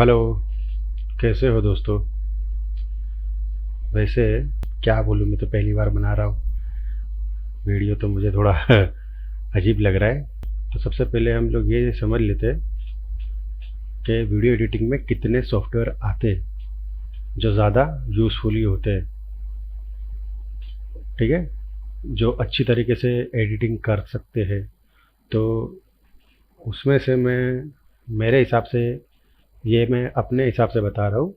Hello. कैसे हो दोस्तों? वैसे क्या बोलूँ, मैं तो पहली बार बना रहा हूँ वीडियो, तो मुझे थोड़ा अजीब लग रहा है। तो सबसे पहले हम लोग ये समझ लेते हैं कि वीडियो एडिटिंग में कितने सॉफ्टवेयर आते हैं जो ज़्यादा यूज़फुली होते हैं। ठीक है, जो अच्छी तरीके से एडिटिंग कर सकते हैं। तो उसमें से मैं मेरे हिसाब से, ये मैं अपने हिसाब से बता रहा हूँ।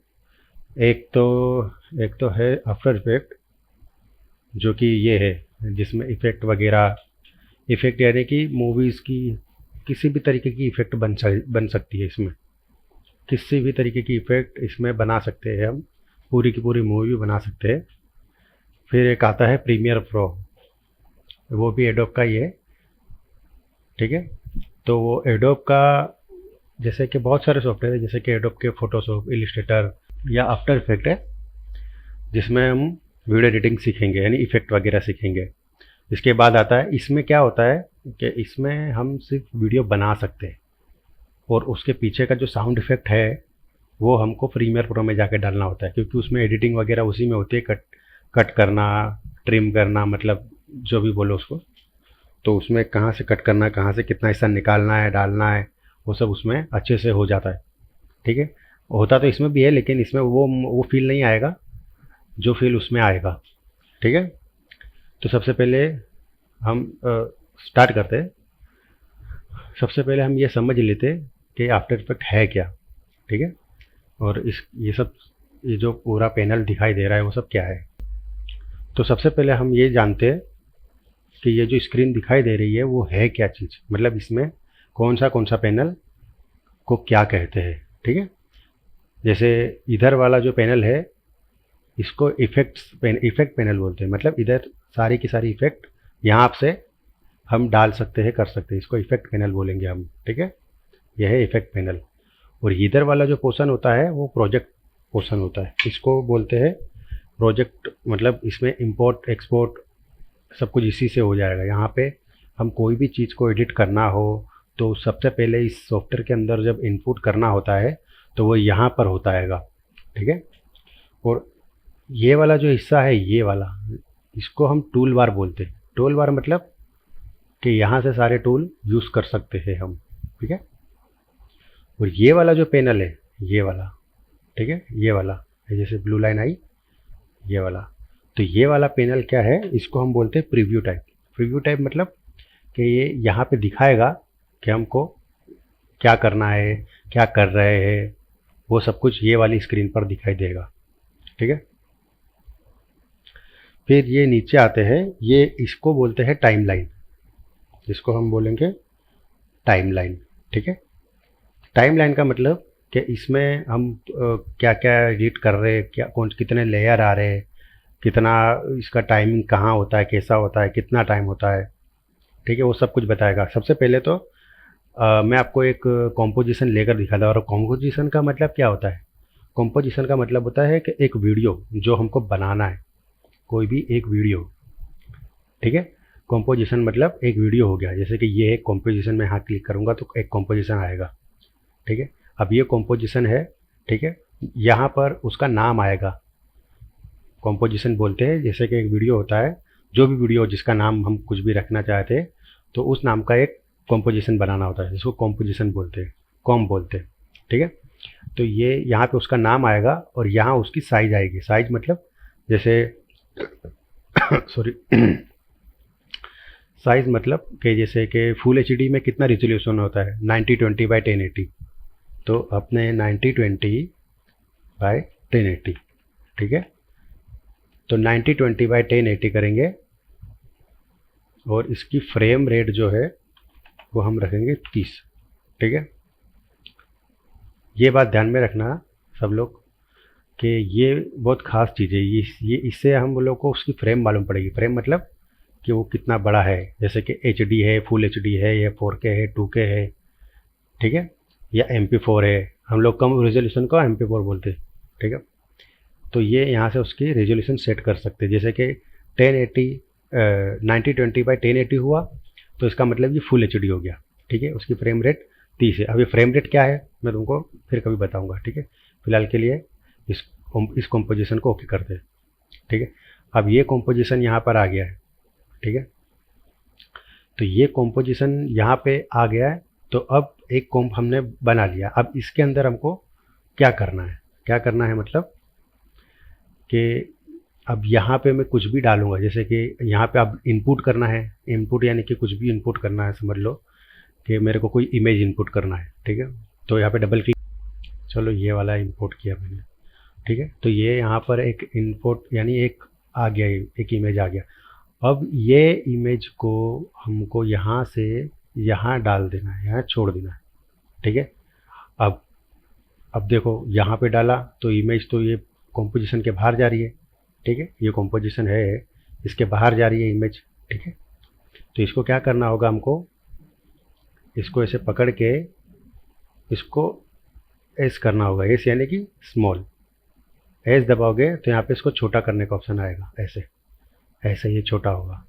एक तो एक तो है आफ्टर इफेक्ट, जो कि ये है जिसमें इफ़ेक्ट वगैरह, इफ़ेक्ट यानी कि मूवीज़ की किसी भी तरीके की इफ़ेक्ट बन सकती है इसमें। किसी भी तरीके की इफ़ेक्ट इसमें बना सकते हैं हम, पूरी की पूरी मूवी बना सकते हैं। फिर एक आता है प्रीमियर प्रो, वो भी एडोब का ही है। ठीक है, तो वो एडोब का, जैसे कि बहुत सारे सॉफ्टवेयर है, जैसे कि एडोब के फोटोशॉप, इलिस्ट्रेटर या आफ्टर इफेक्ट है, जिसमें हम वीडियो एडिटिंग सीखेंगे यानी इफ़ेक्ट वगैरह सीखेंगे। इसके बाद आता है, इसमें क्या होता है कि इसमें हम सिर्फ वीडियो बना सकते हैं, और उसके पीछे का जो साउंड इफेक्ट है वो हमको प्रीमियर प्रो में जाके डालना होता है, क्योंकि उसमें एडिटिंग वगैरह उसी में होती है। कट कट करना, ट्रिम करना, मतलब जो भी बोलो उसको। तो उसमें कहाँ से कट करना है, कहाँ से कितना हिस्सा निकालना है, डालना है, वो सब उसमें अच्छे से हो जाता है। ठीक है, होता तो इसमें भी है, लेकिन इसमें वो फील नहीं आएगा जो फील उसमें आएगा। ठीक है, तो सबसे पहले हम स्टार्ट करते हैं। सबसे पहले हम ये समझ लेते हैं कि आफ्टर इफेक्ट है क्या। ठीक है, और इस ये जो पूरा पैनल दिखाई दे रहा है वो सब क्या है। तो सबसे पहले हम ये जानते हैं कि ये जो स्क्रीन दिखाई दे रही है वो है क्या चीज़, मतलब इसमें कौन सा पैनल को क्या कहते हैं। ठीक है, जैसे इधर वाला जो पैनल है, इसको इफेक्ट पैनल बोलते हैं। मतलब इधर सारी की सारी इफेक्ट यहाँ से हम डाल सकते हैं, कर सकते हैं, इसको इफेक्ट पैनल बोलेंगे हम। ठीक है, यह है इफेक्ट पैनल। और इधर वाला जो पोर्शन होता है वो प्रोजेक्ट पोर्शन होता है, इसको बोलते हैं प्रोजेक्ट। मतलब इसमें इंपोर्ट एक्सपोर्ट सब कुछ इसी से हो जाएगा। यहाँ पे हम कोई भी चीज़ को एडिट करना हो तो सबसे पहले इस सॉफ्टवेयर के अंदर जब इनपुट करना होता है तो वो यहाँ पर होता हैगा। ठीक है, और ये वाला जो हिस्सा है, ये वाला, इसको हम टूल बार बोलते हैं। टूल बार मतलब कि यहाँ से सारे टूल यूज़ कर सकते हैं हम। ठीक है, और ये वाला जो पैनल है, ये वाला, ठीक है, ये वाला, जैसे ब्लू लाइन आई, ये वाला, तो ये वाला पैनल क्या है, इसको हम बोलते हैं प्रीव्यू टाइप। प्रीव्यू टाइप मतलब कि ये यहाँ पे दिखाएगा कि हमको क्या करना है, क्या कर रहे हैं, वो सब कुछ ये वाली स्क्रीन पर दिखाई देगा। ठीक है, फिर ये नीचे आते हैं, ये इसको बोलते हैं टाइमलाइन, जिसको हम बोलेंगे टाइमलाइन। ठीक है, टाइमलाइन का मतलब कि इसमें हम क्या क्या एडिट कर रहे हैं, क्या कौन कितने लेयर आ रहे हैं, कितना इसका टाइमिंग कहाँ होता है, कैसा होता है, कितना टाइम होता है। ठीक है, वो सब कुछ बताएगा। सबसे पहले तो मैं आपको एक कॉम्पोजिशन लेकर दिखाता हूँ। और कॉम्पोजिशन का मतलब क्या होता है? कॉम्पोजिशन का मतलब होता है कि एक वीडियो जो हमको बनाना है, कोई भी एक वीडियो। ठीक है, कॉम्पोजिशन मतलब एक वीडियो हो गया। जैसे कि ये एक कॉम्पोजिशन में यहाँ क्लिक करूँगा तो एक कॉम्पोजिशन आएगा। ठीक है, अब ये कॉम्पोजिशन है। ठीक है, यहाँ पर उसका नाम आएगा, कॉम्पोजिशन बोलते हैं। जैसे कि एक वीडियो होता है, जो भी वीडियो जिसका नाम हम कुछ भी रखना चाहते हैं तो उस नाम का एक कॉम्पोजिशन बनाना होता है, जिसको कॉम्पोजिशन बोलते हैं, कॉम बोलते हैं। ठीक है, तो ये यहाँ पे उसका नाम आएगा और यहाँ उसकी साइज आएगी। साइज मतलब जैसे सॉरी साइज मतलब कि जैसे कि फुल एच में कितना रिजोल्यूशन होता है, 9020x1080। तो अपने 9020x1080। ठीक है, तो 9020x1080 करेंगे और इसकी फ्रेम रेट जो है वो हम रखेंगे 30। ठीक है, ये बात ध्यान में रखना सब लोग कि ये बहुत ख़ास चीज़ है। ये इससे हम लोग को उसकी फ्रेम मालूम पड़ेगी। फ्रेम मतलब कि वो कितना बड़ा है, जैसे कि एचडी है, फुल एचडी है, या 4K है, 2K है। ठीक है, या MP4 है। हम लोग कम रेजोल्यूशन को MP4 बोलते हैं। ठीक है, तो ये यहाँ से उसकी रेजोल्यूशन सेट कर सकते हैं। जैसे कि 1080 9020x1080 हुआ तो इसका मतलब ये फुल एचडी हो गया। ठीक है, उसकी फ्रेम रेट 30 है। अभी फ्रेम रेट क्या है मैं तुमको फिर कभी बताऊंगा, ठीक है। फिलहाल के लिए इस कॉम्पोजिशन को ओके करते हैं, ठीक है। अब ये कॉम्पोजिशन यहाँ पर आ गया है, ठीक है। तो ये कॉम्पोजिशन यहाँ पे आ गया है। तो अब एक कॉम्प हमने बना लिया। अब इसके अंदर हमको क्या करना है, क्या करना है मतलब कि अब यहाँ पे मैं कुछ भी डालूंगा, जैसे कि यहाँ पे अब इनपुट करना है। इनपुट यानी कि कुछ भी इनपुट करना है, समझ लो कि मेरे को कोई इमेज इनपुट करना है, ठीक है। तो यहाँ पे डबल क्लिक, चलो ये वाला इनपुट किया मैंने, ठीक है। तो ये यहाँ पर एक इनपुट यानी एक आ गया, एक इमेज आ गया। अब ये इमेज को हमको यहाँ से यहाँ डाल देना है, यहाँ छोड़ देना है, ठीक है। अब अब देखो यहाँ पे डाला तो इमेज तो ये कॉम्पोजिशन के बाहर जा रही है, ठीक है। ये कॉम्पोजिशन है, इसके बाहर जा रही है इमेज, ठीक है। तो इसको क्या करना होगा हमको, इसको ऐसे पकड़ के इसको एस करना होगा। एस यानी कि स्मॉल, एस दबाओगे तो यहाँ पे इसको छोटा करने का ऑप्शन आएगा, ऐसे ऐसे ये छोटा होगा,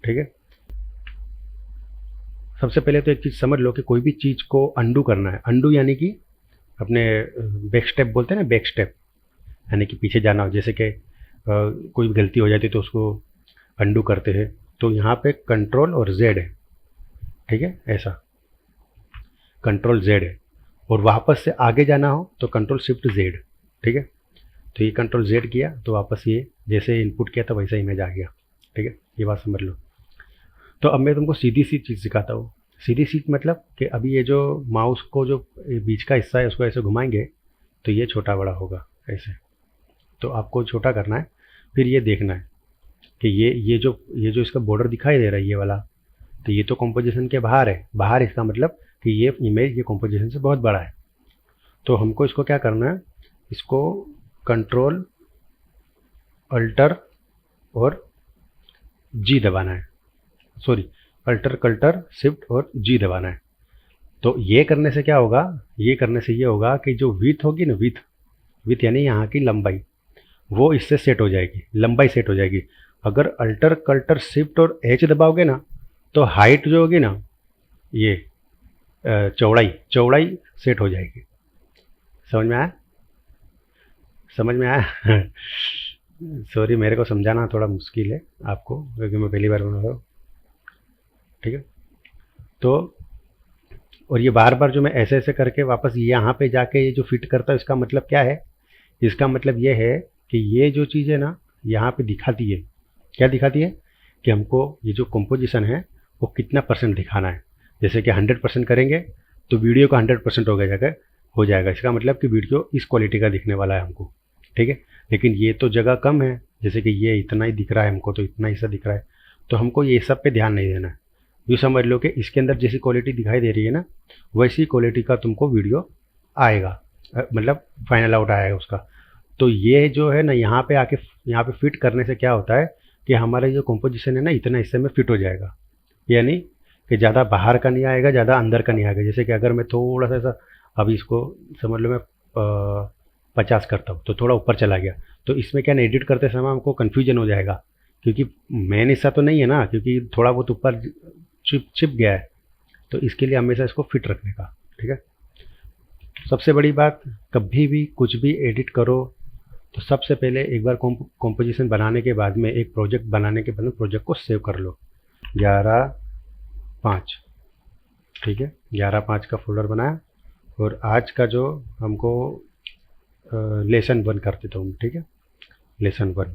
ठीक है। सबसे पहले तो एक चीज़ समझ लो कि कोई भी चीज़ को अंडू करना है। अंडू यानी कि अपने बैक स्टेप बोलते हैं ना, बैक स्टेप यानी कि पीछे जाना हो। जैसे कि कोई भी गलती हो जाती है तो उसको अंडू करते हैं। तो यहाँ पे कंट्रोल और जेड है, ठीक है, ऐसा कंट्रोल जेड है। और वापस से आगे जाना हो तो कंट्रोल शिफ्ट जेड, ठीक है। तो ये कंट्रोल जेड किया तो वापस ये जैसे इनपुट किया था वैसा इमेज आ गया, ठीक है। ये बात समझ लो। तो अब मैं तुमको सीधी सी चीज़ सिखाता हूँ। सीधी सी मतलब कि अभी ये जो माउस को जो बीच का हिस्सा है उसको ऐसे घुमाएंगे तो ये छोटा बड़ा होगा ऐसे। तो आपको छोटा करना है, फिर ये देखना है कि ये जो इसका बॉर्डर दिखाई दे रहा है ये वाला, तो ये तो कॉम्पोजिशन के बाहर है। बाहर इसका मतलब कि ये इमेज ये कॉम्पोजिशन से बहुत बड़ा है। तो हमको इसको क्या करना है, इसको कंट्रोल अल्टर और जी दबाना है, सॉरी अल्टर कल्टर शिफ्ट और जी दबाना है। तो ये करने से क्या होगा, ये करने से ये होगा कि जो विथ होगी ना, विथ यानी यहाँ की लंबाई, वो इससे सेट हो जाएगी, लंबाई सेट हो जाएगी। अगर अल्टर कल्टर शिफ्ट और एच दबाओगे ना तो हाइट जो होगी ना, ये चौड़ाई सेट हो जाएगी। समझ में आया, समझ में आया सॉरी मेरे को समझाना थोड़ा मुश्किल है आपको क्योंकि मैं पहली बार बना रहा हूँ, ठीक है। तो और ये बार बार जो मैं ऐसे ऐसे करके वापस यहाँ पे जाके ये जो फिट करता है, इसका मतलब क्या है, इसका मतलब ये है कि ये जो चीज़ है ना यहाँ पे दिखाती है, क्या दिखाती है कि हमको ये जो कंपोजिशन है वो कितना परसेंट दिखाना है। जैसे कि 100% करेंगे तो वीडियो का 100% हो जाएगा। इसका मतलब कि वीडियो इस क्वालिटी का दिखने वाला है हमको, ठीक है। लेकिन ये तो जगह कम है, जैसे कि ये इतना ही दिख रहा है हमको, तो इतना ही सा दिख रहा है। तो हमको ये सब पे ध्यान नहीं देना है। यूँ समझ लो कि इसके अंदर जैसी क्वालिटी दिखाई दे रही है ना, वैसी क्वालिटी का तुमको वीडियो आएगा, मतलब फाइनल आउट आएगा उसका। तो ये जो है ना यहाँ पे आके यहाँ पे फिट करने से क्या होता है कि हमारा जो कंपोजिशन है ना इतना हिस्से में फिट हो जाएगा, यानी कि ज़्यादा बाहर का नहीं आएगा, ज़्यादा अंदर का नहीं आएगा। जैसे कि अगर मैं थोड़ा सा ऐसा, अभी इसको समझ लो मैं 50 करता हूँ तो थोड़ा ऊपर चला गया, तो इसमें क्या ना एडिट करते समय हमको कन्फ्यूजन हो जाएगा क्योंकि मेन हिस्सा तो नहीं है ना, क्योंकि थोड़ा बहुत ऊपर छिप गया है। तो इसके लिए हमेशा इसको फिट रखने का, ठीक है। सबसे बड़ी बात, कभी भी कुछ भी एडिट करो तो सबसे पहले एक बार कॉम्पोजिशन बनाने के बाद में, एक प्रोजेक्ट बनाने के बाद में प्रोजेक्ट को सेव कर लो। 11/5, ठीक है, 11/5 का फोल्डर बनाया। और आज का जो हमको लेसन 1 कर देता हूँ, ठीक है, लेसन 1।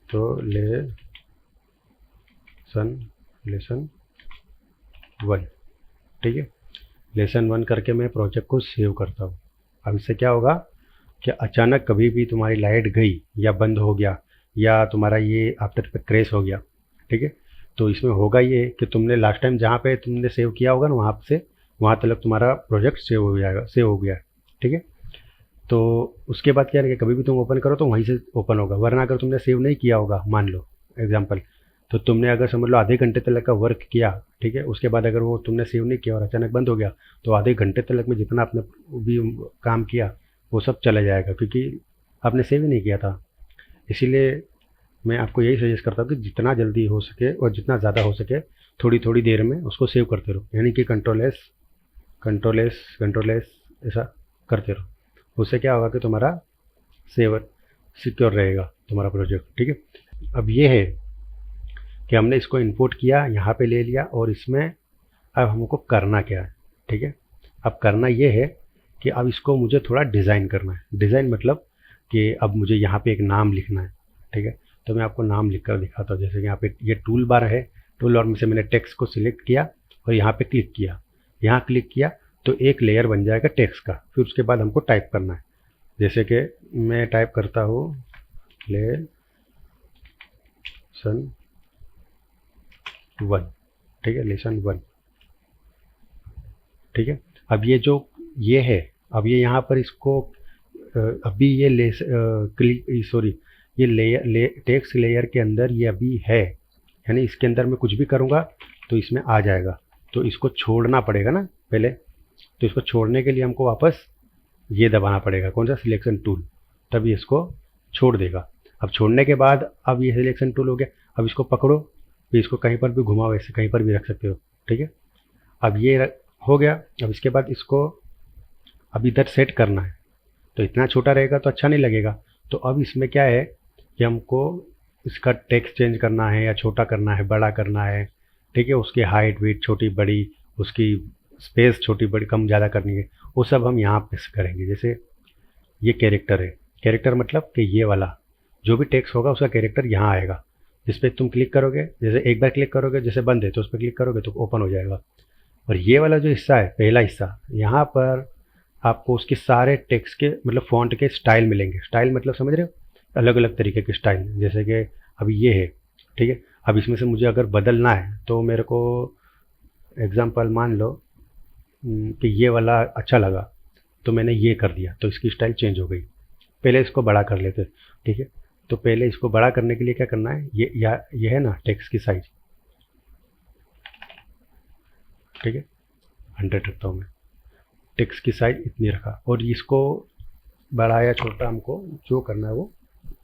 तो लेसन 1, ठीक है। लेसन 1 करके मैं प्रोजेक्ट को सेव करता हूँ। अब इससे क्या होगा कि अचानक कभी भी तुम्हारी लाइट गई या बंद हो गया या तुम्हारा ये आफ्टर इफेक्ट क्रैश हो गया, ठीक है, तो इसमें होगा ये कि तुमने लास्ट टाइम जहाँ पे तुमने सेव किया होगा ना वहाँ तक तुम्हारा प्रोजेक्ट सेव हो जाएगा, सेव हो गया, ठीक है। तो उसके बाद क्या है कि कभी भी तुम ओपन करो तो वहीं से ओपन होगा। वरना अगर तुमने सेव नहीं किया होगा, मान लो एग्जाम्पल, तो तुमने अगर समझ लो आधे घंटे तक का वर्क किया, ठीक है, उसके बाद अगर वो तुमने सेव नहीं किया और अचानक बंद हो गया तो आधे घंटे तक में जितना आपने भी काम किया वो सब चला जाएगा क्योंकि आपने सेव ही नहीं किया था। इसीलिए मैं आपको यही सजेस्ट करता हूँ कि जितना जल्दी हो सके और जितना ज़्यादा हो सके थोड़ी थोड़ी देर में उसको सेव करते रहो, यानी कि कंट्रोल एस ऐसा करते रहो। उससे क्या होगा कि तुम्हारा सेवर सिक्योर रहेगा तुम्हारा प्रोजेक्ट, ठीक है। अब ये है कि हमने इसको इंपोर्ट किया, यहाँ पे ले लिया, और इसमें अब हमको करना क्या है, ठीक है। अब करना ये है कि अब इसको मुझे थोड़ा डिज़ाइन करना है। डिज़ाइन मतलब कि अब मुझे यहाँ पे एक नाम लिखना है, ठीक है। तो मैं आपको नाम लिख कर दिखाता हूँ। जैसे कि यहाँ पे ये टूल बार है, टूल बार में से मैंने टेक्स्ट को सिलेक्ट किया और यहाँ पे क्लिक किया। यहाँ क्लिक किया तो एक लेयर बन जाएगा टेक्स्ट का। फिर उसके बाद हमको टाइप करना है। जैसे कि मैं टाइप करता हूँ लेसन 1, ठीक है, लेसन 1, ठीक है। अब ये जो ये है, अब ये यहाँ पर इसको अभी ये ये लेयर टेक्स्ट लेयर के अंदर ये अभी है, यानी इसके अंदर मैं कुछ भी करूँगा तो इसमें आ जाएगा। तो इसको छोड़ना पड़ेगा ना पहले, तो इसको छोड़ने के लिए हमको वापस ये दबाना पड़ेगा, कौन सा, सिलेक्शन टूल, तभी इसको छोड़ देगा। अब छोड़ने के बाद अब ये सिलेक्शन टूल हो गया। अब इसको पकड़ो, फिर इसको कहीं पर भी घुमाओ, ऐसे कहीं पर भी रख सकते हो, ठीक है। अब ये हो गया। अब इसके बाद इसको अब इधर सेट करना है। तो इतना छोटा रहेगा तो अच्छा नहीं लगेगा। तो अब इसमें क्या है कि हमको इसका टेक्स्ट चेंज करना है, या छोटा करना है, बड़ा करना है, ठीक है। उसकी हाइट वेट छोटी बड़ी, उसकी स्पेस छोटी बड़ी कम ज़्यादा करनी है, वो सब हम यहाँ पे करेंगे। जैसे ये कैरेक्टर है, कैरेक्टर मतलब कि ये वाला जो भी टेक्स्ट होगा उसका कैरेक्टर यहाँ आएगा। जिस पे तुम क्लिक करोगे, जैसे एक बार क्लिक करोगे, जैसे बंद है तो उस पर क्लिक करोगे तो ओपन हो जाएगा। और ये वाला जो हिस्सा है, पहला हिस्सा, यहाँ पर आपको उसके सारे टेक्स्ट के मतलब फ़ॉन्ट के स्टाइल मिलेंगे। स्टाइल मतलब समझ रहे हो, अलग अलग तरीके के स्टाइल। जैसे कि अभी ये है, ठीक है। अब इसमें से मुझे अगर बदलना है तो मेरे को एग्जांपल मान लो कि ये वाला अच्छा लगा तो मैंने ये कर दिया, तो इसकी स्टाइल चेंज हो गई। पहले इसको बड़ा कर लेते, ठीक है। तो पहले इसको बड़ा करने के लिए क्या करना है, ये है ना टेक्स्ट की साइज, ठीक है, 100 रखता हूँ मैं। टेक्स्ट की साइज इतनी रखा, और इसको बड़ा या छोटा हमको जो करना है वो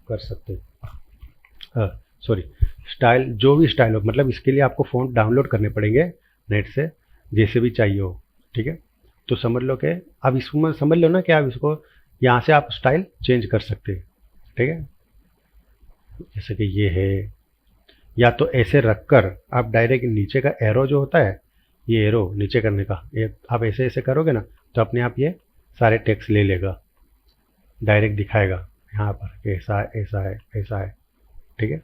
कर सकते हैं। सॉरी, स्टाइल, जो भी स्टाइल हो, मतलब इसके लिए आपको फ़ॉन्ट डाउनलोड करने पड़ेंगे नेट से, जैसे भी चाहिए हो, ठीक है। तो समझ लो कि अब इसमें समझ लो ना कि आप इसको यहाँ से आप स्टाइल चेंज कर सकते हैं, ठीक है। जैसे कि ये है, या तो ऐसे रख कर आप डायरेक्ट नीचे का एरो जो होता है, ये एरो नीचे करने का, ये आप ऐसे ऐसे करोगे ना तो अपने आप ये सारे टेक्स्ट ले लेगा, डायरेक्ट दिखाएगा यहाँ पर कि ऐसा है, ऐसा है, ऐसा है, ठीक है।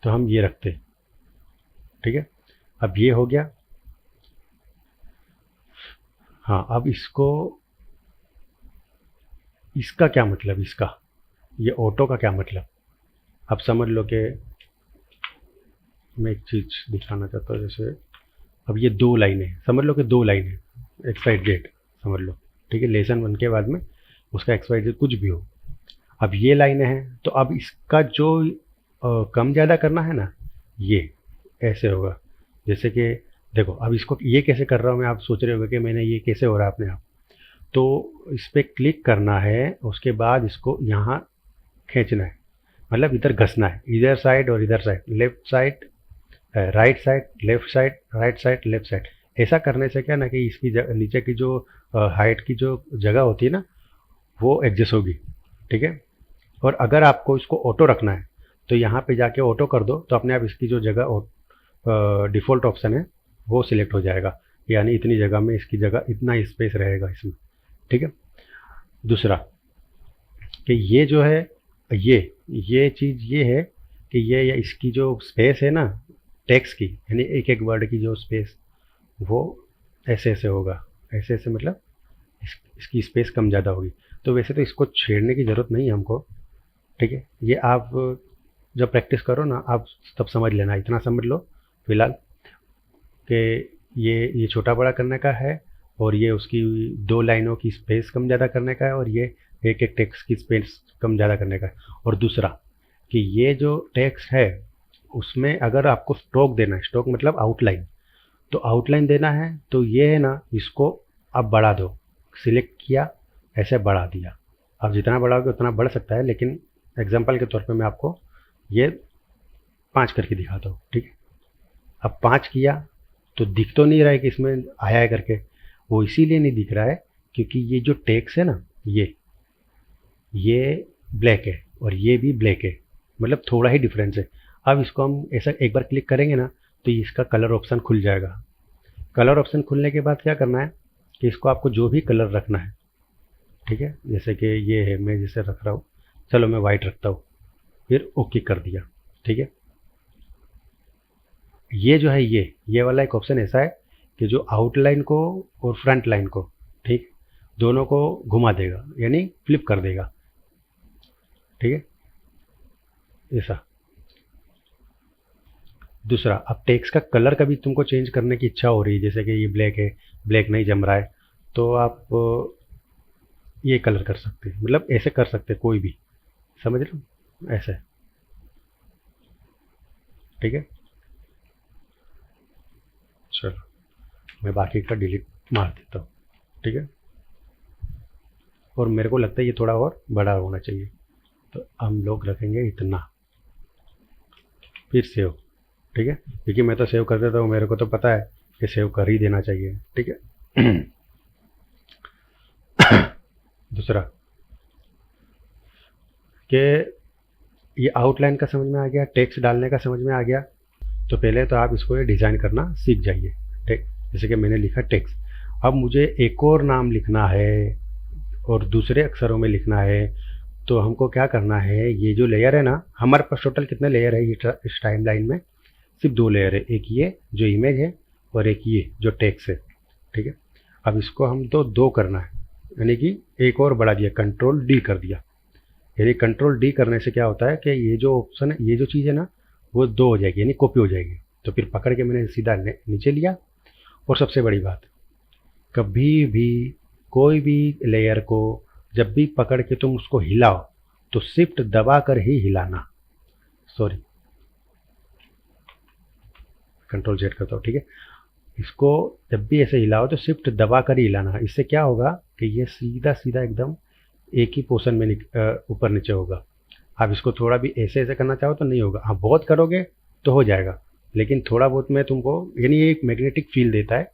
तो हम ये रखते हैं, ठीक है। अब ये हो गया। हाँ, अब इसका क्या मतलब, इसका ये ऑटो का क्या मतलब, अब समझ लो कि मैं एक चीज़ दिखाना चाहता हूँ। जैसे अब ये 2 लाइनें, समझ लो कि 2 लाइनें एक्स वाई जेड, समझ लो, ठीक है। लेसन 1 के बाद में उसका एक्स वाई जेड कुछ भी हो। अब ये लाइनें हैं, तो अब इसका जो कम ज़्यादा करना है ना, ये ऐसे होगा। जैसे कि देखो, अब इसको ये कैसे कर रहा हूँ मैं, आप सोच रहे होंगे कि मैंने ये कैसे हो रहा है अपने आप। तो इस पर क्लिक करना है, उसके बाद इसको यहाँ खींचना है, मतलब इधर घसना है, इधर साइड और इधर side, left side right side, left side, right side, left side. ऐसा करने से क्या ना कि इसकी नीचे की जो हाइट की जो जगह होती है ना, वो एडजस्ट होगी, ठीक है। और अगर आपको इसको ऑटो रखना है तो यहाँ पे जाके ऑटो कर दो, तो अपने आप इसकी जो जगह डिफ़ॉल्ट ऑप्शन है वो सिलेक्ट हो जाएगा, यानी इतनी जगह में इसकी जगह इतना स्पेस रहेगा इसमें, ठीक है। दूसरा कि ये जो है, ये चीज़ ये है कि ये इसकी जो स्पेस है ना टेक्स्ट की, यानी एक एक वर्ड की जो स्पेस, वो ऐसे ऐसे होगा, ऐसे ऐसे मतलब इसकी स्पेस कम ज़्यादा होगी। तो वैसे तो इसको छेड़ने की ज़रूरत नहीं है हमको, ठीक है। ये आप जब प्रैक्टिस करो ना आप तब समझ लेना, इतना समझ लो फिलहाल कि ये छोटा बड़ा करने का है, और ये उसकी 2 लाइनों की स्पेस कम ज़्यादा करने का है, और ये एक एक टेक्स्ट की स्पेस कम ज़्यादा करने का है। और दूसरा कि ये जो टेक्स्ट है उसमें अगर आपको स्ट्रोक देना है, स्ट्रोक मतलब आउटलाइन, तो आउटलाइन देना है तो ये है ना, इसको आप बढ़ा दो, सिलेक्ट किया, ऐसे बढ़ा दिया। आप जितना बढ़ाओगे उतना बढ़ सकता है, लेकिन एग्जांपल के तौर पे मैं आपको ये 5 करके दिखाता हूँ, ठीक है। अब 5 किया तो दिख तो नहीं रहा है कि इसमें आया है करके, वो इसीलिए नहीं दिख रहा है क्योंकि ये जो टेक्स्ट है ना, ये ब्लैक है और ये भी ब्लैक है, मतलब थोड़ा ही डिफरेंस है। अब इसको हम ऐसा एक बार क्लिक करेंगे ना तो इसका कलर ऑप्शन खुल जाएगा। कलर ऑप्शन खुलने के बाद क्या करना है कि इसको आपको जो भी कलर रखना है, ठीक है, जैसे कि ये है, मैं जैसे रख रहा हूँ, चलो मैं वाइट रखता हूँ, फिर ओके कर दिया, ठीक है। ये जो है ये वाला एक ऑप्शन ऐसा है कि जो आउटलाइन को और फ्रंट लाइन को, ठीक, दोनों को घुमा देगा, यानी फ्लिप कर देगा, ठीक है, ऐसा। दूसरा, अब टेक्स्ट का कलर कभी तुमको चेंज करने की इच्छा हो रही है, जैसे कि ये ब्लैक है, ब्लैक नहीं जम रहा है, तो आप ये कलर कर सकते हैं, मतलब ऐसे कर सकते हैं, कोई भी, समझ लो, ऐसे, ठीक है। चलो मैं बाकी का डिलीट मार देता हूँ, ठीक है। और मेरे को लगता है ये थोड़ा और बड़ा होना चाहिए, तो हम लोग रखेंगे इतना, फिर सेव, ठीक है, क्योंकि मैं तो सेव कर देता हूँ, मेरे को तो पता है कि सेव कर ही देना चाहिए, ठीक है। दूसरा कि ये आउटलाइन का समझ में आ गया, टेक्स्ट डालने का समझ में आ गया, तो पहले तो आप इसको ये डिज़ाइन करना सीख जाइए, ठीक। जैसे कि मैंने लिखा टेक्स्ट, अब मुझे एक और नाम लिखना है और दूसरे अक्षरों में लिखना है, तो हमको क्या करना है, ये जो लेयर है ना, हमारे पास टोटल कितने लेयर है ये इस टाइम लाइन में, सिर्फ 2 लेयर है, एक ये जो इमेज है और एक ये जो टेक्स्ट है, ठीक है। अब इसको हम तो 2 करना है, यानी कि एक और बढ़ा दिया, कंट्रोल डी कर दिया। यानी कंट्रोल डी करने से क्या होता है कि ये जो ऑप्शन है, ये जो चीज़ है ना, वो 2 हो जाएगी, यानी कॉपी हो जाएगी। तो फिर पकड़ के मैंने सीधा नीचे लिया। और सबसे बड़ी बात, कभी भी कोई भी लेयर को जब भी पकड़ के तुम उसको हिलाओ तो शिफ्ट दबा कर ही हिलाना, सॉरी कंट्रोल जेड करता हूँ, ठीक है। इसको जब भी ऐसे हिलाओ तो शिफ्ट दबा कर ही हिलाना, इससे क्या होगा कि ये सीधा सीधा एकदम एक ही पोर्शन में ऊपर नीचे होगा। आप इसको थोड़ा भी ऐसे ऐसे करना चाहो तो नहीं होगा, हाँ बहुत करोगे तो हो जाएगा, लेकिन थोड़ा बहुत मैं तुमको, यानी ये एक मैग्नेटिक फील देता है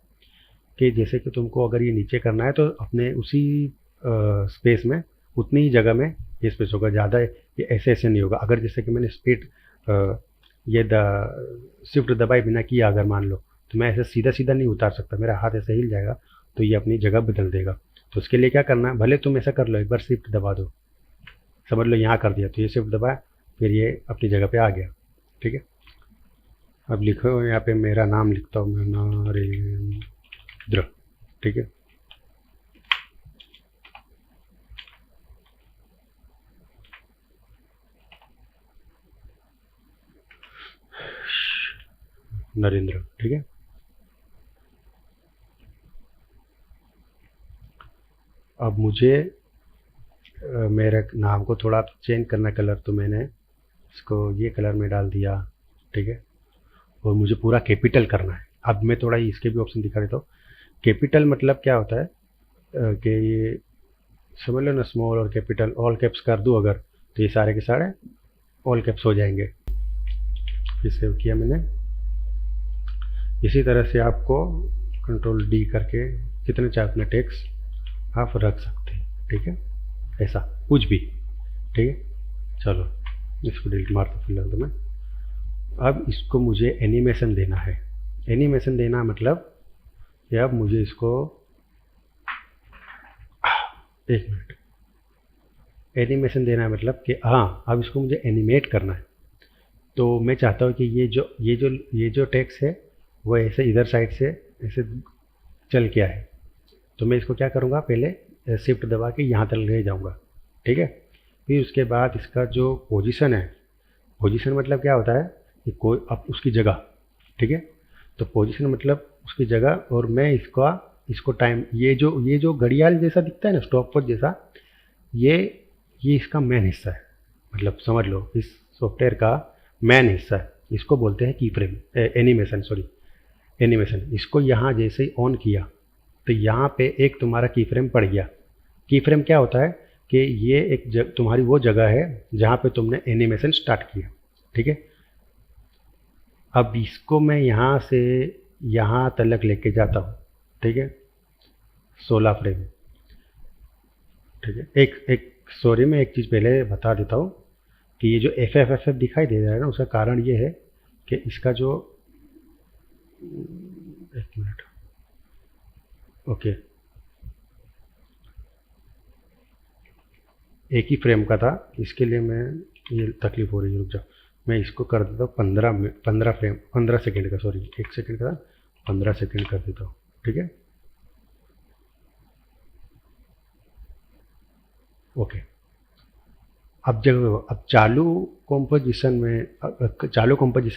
कि जैसे कि तुमको अगर ये नीचे करना है तो अपने उसी स्पेस में, उतनी ही जगह में ये स्पेस होगा, ज़्यादा ये ऐसे ऐसे नहीं होगा। अगर जैसे कि मैंने स्पीड ये शिफ्ट दबाए बिना किया, अगर मान लो, तो मैं ऐसे सीधा सीधा नहीं उतार सकता, मेरा हाथ ऐसे हिल जाएगा, तो ये अपनी जगह बदल देगा। तो उसके लिए क्या करना है, भले तुम ऐसा कर लो, एक बार शिफ्ट दबा दो, समझ लो यहाँ कर दिया, तो ये शिफ्ट दबाया, फिर ये अपनी जगह पे आ गया, ठीक है। अब लिखो यहाँ पे मेरा नाम लिखता हूँ मैं, नरेंद्र, ठीक है। नरेंद्र, ठीक है। अब मुझे मेरे नाम को थोड़ा चेंज करना कलर, तो मैंने इसको ये कलर में डाल दिया, ठीक है। और मुझे पूरा कैपिटल करना है। अब मैं थोड़ा इसके भी ऑप्शन दिखा देता हूँ। कैपिटल मतलब क्या होता है कि ये समझ लो ना, स्मॉल और कैपिटल ऑल कैप्स कर दूँ अगर, तो ये सारे के सारे ऑल कैप्स हो जाएंगे। फिर सेव किया मैंने। इसी तरह से आपको कंट्रोल डी करके कितने चाहे अपने टेक्स्ट आप रख सकते हैं, ठीक है, ऐसा कुछ भी, ठीक है। चलो इसको डिलीट मारता फिलहाल तो मैं। अब इसको मुझे एनिमेशन देना है। एनिमेशन देना मतलब कि अब मुझे इसको, एक मिनट, एनिमेशन देना है मतलब कि हाँ, अब इसको मुझे एनिमेट करना है। तो मैं चाहता हूँ कि ये जो टेक्स्ट है वो ऐसे इधर साइड से ऐसे चल के आए। तो मैं इसको क्या करूँगा, पहले शिफ्ट दबा के यहाँ तक ले जाऊँगा, ठीक है। फिर उसके बाद इसका जो पोजीशन है, पोजीशन मतलब क्या होता है कि कोई अब उसकी जगह, ठीक है। तो पोजीशन मतलब उसकी जगह, और मैं इसको टाइम, ये जो घड़ियाल जैसा दिखता है ना, स्टॉप वॉच जैसा, ये ये इसका मेन हिस्सा है, मतलब समझ लो इस सॉफ्टवेयर का मेन हिस्सा है। इसको बोलते हैं की फ्रेम, एनिमेशन, सॉरी एनिमेशन। इसको यहाँ जैसे ही ऑन किया तो यहाँ पे एक तुम्हारा की फ्रेम पड़ गया। की फ्रेम क्या होता है कि ये एक तुम्हारी वो जगह है जहाँ पे तुमने एनिमेशन स्टार्ट किया, ठीक है। अब इसको मैं यहाँ से यहाँ तक लेके जाता हूँ, ठीक है, 16 फ्रेम, ठीक है। एक एक सॉरी, मैं एक चीज़ पहले बता देता हूँ कि ये जो एफ एफ एफ एफ दिखाई दे रहा है ना, उसका कारण ये है कि इसका जो, एक मिनट, ओके, एक ही फ्रेम का था, इसके लिए मैं, ये तकलीफ हो रही है, रुक जाओ, मैं इसको कर देता हूँ 15 फ्रेम, 15 सेकेंड का, सॉरी 1 सेकेंड का था, 15 सेकेंड कर देता हूँ, ठीक है, ओके। अब चालू कॉम्पोजिशन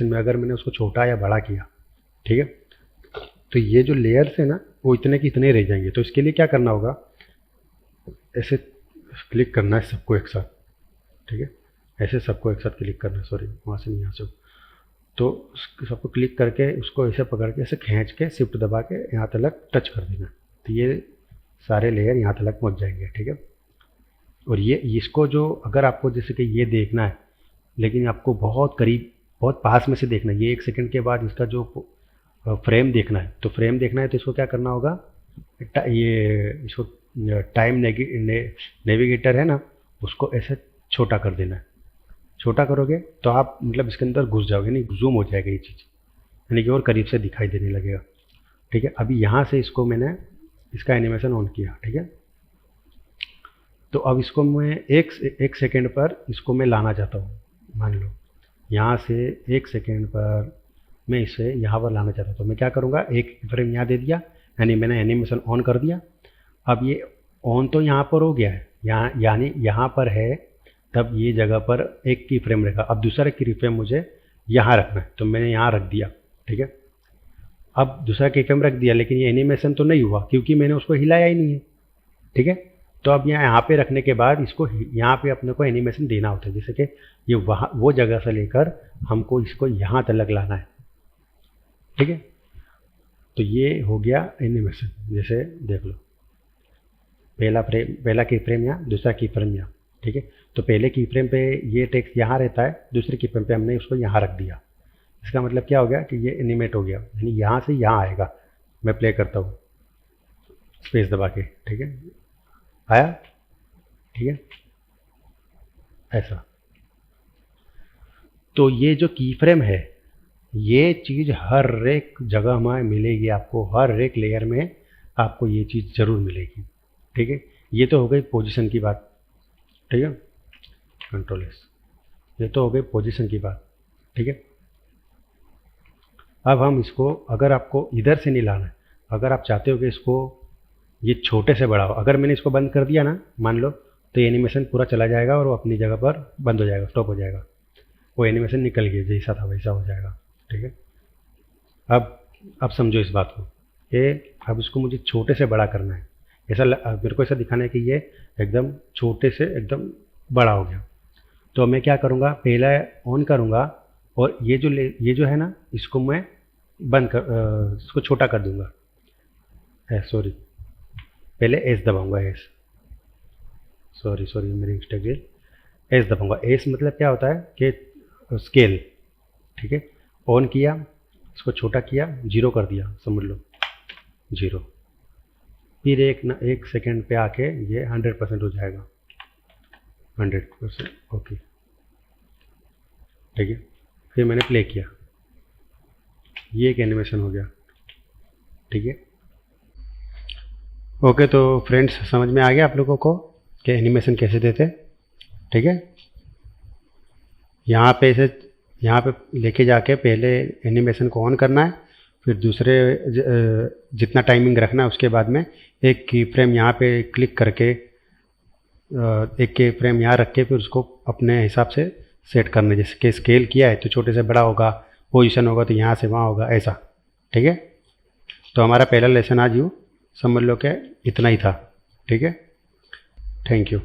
में अगर मैंने उसको छोटा या बड़ा किया, ठीक है, तो ये जो लेयर्स है ना, वो इतने की इतने रह जाएंगे। तो इसके लिए क्या करना होगा, ऐसे क्लिक करना है सबको एक साथ, ठीक है, ऐसे सबको एक साथ क्लिक करना है, सॉरी वहाँ से नहीं, यहाँ से, तो सबको क्लिक करके उसको ऐसे पकड़ के ऐसे खींच के शिफ्ट दबा के यहाँ तक टच कर देना, तो ये सारे लेयर यहाँ तक पहुँच जाएंगे, ठीक है। और ये इसको जो, अगर आपको जैसे कि ये देखना है, लेकिन आपको बहुत करीब, बहुत पास में से देखना है, ये 1 सेकंड के बाद इसका जो फ्रेम देखना है, तो फ्रेम देखना है तो इसको क्या करना होगा, ये इसको टाइम नेविगेटर है ना, उसको ऐसे छोटा कर देना है। छोटा करोगे तो आप मतलब इसके अंदर घुस जाओगे, नहीं जूम हो जाएगा ये चीज़, यानी कि और करीब से दिखाई देने लगेगा, ठीक है। अभी यहाँ से इसको मैंने इसका एनिमेशन ऑन किया, ठीक है, तो अब इसको मैं एक सेकेंड पर इसको मैं लाना चाहता हूँ, मान लो यहाँ से 1 सेकेंड पर मैं इसे यहाँ पर लाना चाहता हूँ, तो मैं क्या करूँगा, एक फ्रेम यहाँ दे दिया, यानी मैंने एनिमेशन ऑन कर दिया। अब ये ऑन तो यहाँ पर हो गया है, यहाँ यानी यहाँ पर है, तब ये जगह पर एक की फ्रेम रहेगा। अब दूसरा की फ्रेम मुझे यहाँ रखना है, तो मैंने यहाँ रख दिया, ठीक है। अब दूसरा की फ्रेम रख दिया, लेकिन ये एनिमेशन तो नहीं हुआ क्योंकि मैंने उसको हिलाया ही नहीं है, ठीक है। तो अब यहाँ पे रखने के बाद इसको यहाँ पे अपने को एनिमेशन देना होता है, जैसे कि ये वहाँ वो जगह से लेकर हमको इसको यहाँ तक लाना है, ठीक है। तो ये हो गया एनिमेशन, जैसे देख लो, पहला की फ्रेम यहाँ, दूसरा की फ्रेम यहाँ, ठीक है। तो पहले की फ्रेम पे ये टेक्स्ट यहाँ रहता है, दूसरे की फ्रेम पे हमने उसको यहाँ रख दिया। इसका मतलब क्या हो गया कि ये एनिमेट हो गया, यानी यहाँ से यहाँ आएगा। मैं प्ले करता हूँ स्पेस दबा के, ठीक है, आया, ठीक है, ऐसा। तो ये जो की फ्रेम है, ये चीज़ हर एक जगह में मिलेगी आपको, हर एक लेयर में आपको ये चीज़ ज़रूर मिलेगी, ठीक है। ये तो हो गई पोजीशन की बात, ठीक है, कंट्रोल एस, ये तो हो गई पोजीशन की बात, ठीक है। अब हम इसको, अगर आपको इधर से नहीं लाना है, अगर आप चाहते हो कि इसको ये छोटे से बड़ा हो, अगर मैंने इसको बंद कर दिया ना, मान लो, तो ये एनिमेशन पूरा चला जाएगा और वो अपनी जगह पर बंद हो जाएगा, स्टॉप हो जाएगा, वो एनिमेशन निकल गया, जैसा था वैसा हो जाएगा, ठीक है। अब समझो इस बात को कि अब इसको मुझे छोटे से बड़ा करना है, मेरे को ऐसा दिखाना है कि ये एकदम छोटे से एकदम बड़ा हो गया। तो मैं क्या करूँगा, पहले ऑन करूँगा और ये जो है ना, इसको मैं इसको छोटा कर दूँगा, सॉरी, पहले एस दबाऊँगा, एस, सॉरी मेरी मिस्टेक है, एस दबाऊँगा। एस मतलब क्या होता है कि स्केल, ठीक है। ऑन किया, इसको छोटा किया, 0 कर दिया, समझ लो 0, फिर एक सेकेंड पे आके ये 100% हो जाएगा, 100%, ओके, ठीक है। फिर मैंने प्ले किया, ये एक एनिमेशन हो गया, ठीक है। ओके, तो फ्रेंड्स समझ में आ गया आप लोगों को कि एनिमेशन कैसे देते, ठीक है। यहाँ पे लेके जाके पहले एनिमेशन को ऑन करना है, फिर दूसरे जितना टाइमिंग रखना है, उसके बाद में एक की फ्रेम यहाँ पे क्लिक करके एक की फ्रेम यहाँ रख के फिर उसको अपने हिसाब से सेट करना है। जैसे कि स्केल किया है तो छोटे से बड़ा होगा, पोजीशन होगा तो यहाँ से वहाँ होगा, ऐसा, ठीक है। तो हमारा पहला लेसन आज यूँ समझ लो कि इतना ही था, ठीक है। Thank you.